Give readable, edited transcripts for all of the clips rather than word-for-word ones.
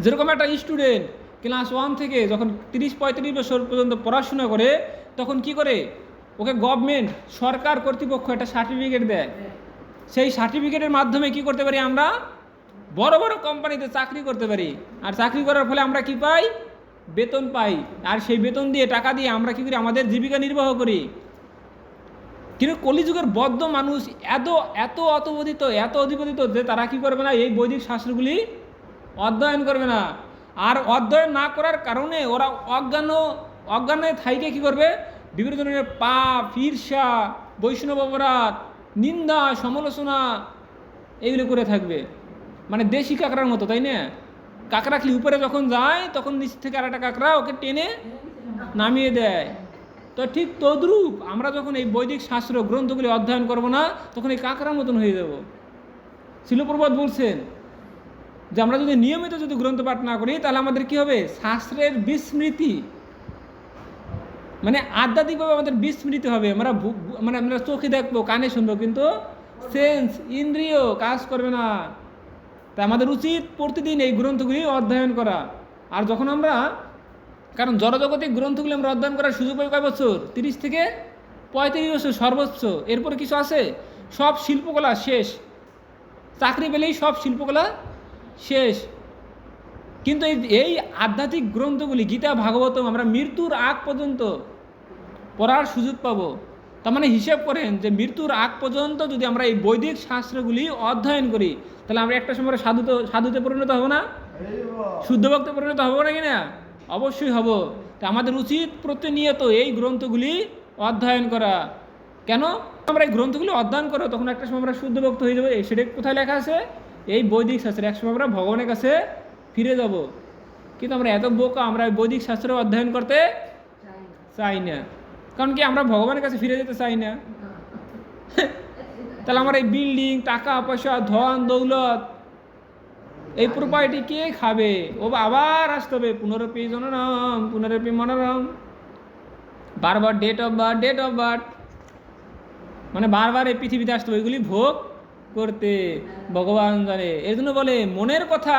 যেরকম একটা student class 1 থেকে যখন 30-35 বছর পর্যন্ত পড়াশোনা করে, তখন কি করে ওকে গভর্নমেন্ট সরকার কর্তৃপক্ষ একটা সার্টিফিকেট দেয়। সেই সার্টিফিকেটের মাধ্যমে কি করতে পারি, আমরা বড় বড় কোম্পানিতে চাকরি করতে পারি। আর চাকরি করার ফলে আমরা কি পাই, বেতন পাই। আর সেই বেতন দিয়ে, টাকা দিয়ে আমরা কি করি, আমাদের জীবিকা নির্বাহ করি। কিন্তু কলিযুগের বদ্ধ মানুষ এত এত অধিপতিত যে তারা কি করবে না, এই বৈদিক শাস্ত্রগুলি অধ্যয়ন করবে না। আর অধ্যয়ন না করার কারণে ওরা অজ্ঞানে থাইকে কি করবে, বিভিন্ন ধরনের পাপ, ঈর্ষা, বৈষ্ণব অপরাধ, নিন্দা, সমালোচনা এইগুলো করে থাকবে। মানে দেশি কাঁকড়ার মতো, তাই না? কাঁকড়া খালি উপরে যখন যায় তখন নিচ থেকে আর একটা কাঁকড়া ওকে টেনে নামিয়ে দেয়। তো ঠিক তদ্রূপ আমরা যখন এই বৈদিক শাস্ত্র গ্রন্থগুলি অধ্যয়ন করব না, তখন এই কাঁকড়ার মতন হয়ে যাব। শিল প্রভুপাদ বলছেন যে আমরা যদি নিয়মিত গ্রন্থ পাঠ না করি, তাহলে আমাদের কি হবে, শাস্ত্রের বিস্মৃতি, মানে আধ্যাত্মিকভাবে আমাদের বিস্মৃতি হবে। আমরা চোখে দেখবো, কানে শুনবো, কিন্তু সেন্স, ইন্দ্রিয় কাজ করবে না। তাই আমাদের উচিত প্রতিদিন এই গ্রন্থগুলি অধ্যয়ন করা। আর যখন আমরা, কারণ জড়জগতিক গ্রন্থগুলি আমরা অধ্যয়ন করার সুযোগ পাই কয় বছর, 30 থেকে 35 বছর সর্বোচ্চ। এরপরে কিছু আছে, সব শিল্পকলা শেষ, চাকরি পেলেই সব শিল্পকলা শেষ। কিন্তু এই আধ্যাত্মিক গ্রন্থগুলি, গীতা, ভাগবতম, আমরা মৃত্যুর আগ পর্যন্ত পড়ার সুযোগ পাবো। তার মানে হিসেব করেন যে মৃত্যুর আগ পর্যন্ত যদি আমরা এই বৈদিক শাস্ত্রগুলি অধ্যয়ন করি, তাহলে আমরা একটা সময় সাধুতে পরিণত হব না, শুদ্ধ ভক্তে পরিণত হবো না কিনা? অবশ্যই হব। তা আমাদের উচিত প্রতিনিয়ত এই গ্রন্থগুলি অধ্যয়ন করা। কেন আমরা এই গ্রন্থগুলি অধ্যয়ন করো, তখন একটা সময় আমরা শুদ্ধ ভক্ত হয়ে যাবো। সেটা কোথায় লেখা আছে? এই বৈদিক শাস্ত্রে। এক সময় আমরা ভগবানের কাছে ফিরে যাব। কিন্তু আমরা এত বোকা, আমরা বৈদিক শাস্ত্র অধ্যয়ন করতে চাই না। কারণ কি, আমরা ভগবানের কাছে ফিরে যেতে চাই না। তাহলে আমার এই বিল্ডিং, টাকা পয়সা, ধন দৌলত, এই প্রপার্টি কে খাবে? ও আবার আসতে হবে, পুনরপি জননম পুনরপি মনোরম, বারবার ডেট অফ বার্থ, মানে বারবার এই পৃথিবীতে আসতে হবে, ওইগুলি ভোগ করতে। ভগবান জানে, এর জন্য বলে মনের কথা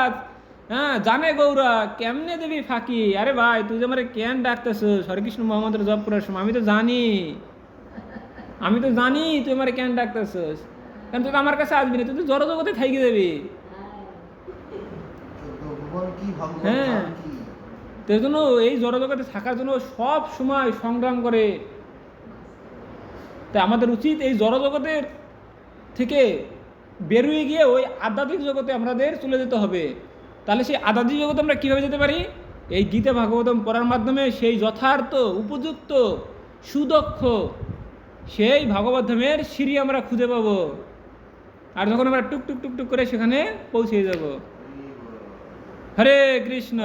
জানে গৌরা, কেমনে দেবী ফাঁকি। আরে ভাই, তুই যে আমার কেন ডাকতেছিস হরেকৃষ্ণ মোহাম্মদের জপ করার সময়? আমি তো জানি তুই আমার কেন ডাকতেছিস। কারণ তুই তো আমার কাছে আসবি না, তুই তো জড়জগতে থাকি দেবি। হ্যাঁ, তাই জন্য এই জড়জগতে থাকার জন্য সব সময় সংগ্রাম করে। তাই আমাদের উচিত এই জড়জগতের থেকে বেরোয় গিয়ে ওই আধ্যাত্মিক জগতে আমাদের চলে যেতে হবে। তাহলে সেই আধ্যাত্মিক জগতে আমরা কীভাবে যেতে পারি? এই গীতা ভাগবতম পড়ার মাধ্যমে সেই যথার্থ, উপযুক্ত, সুদক্ষ সেই ভাগবতমের সিঁড়ি আমরা খুঁজে পাবো। আর যখন আমরা টুক টুক টুক টুক করে সেখানে পৌঁছে যাব। হরে কৃষ্ণ।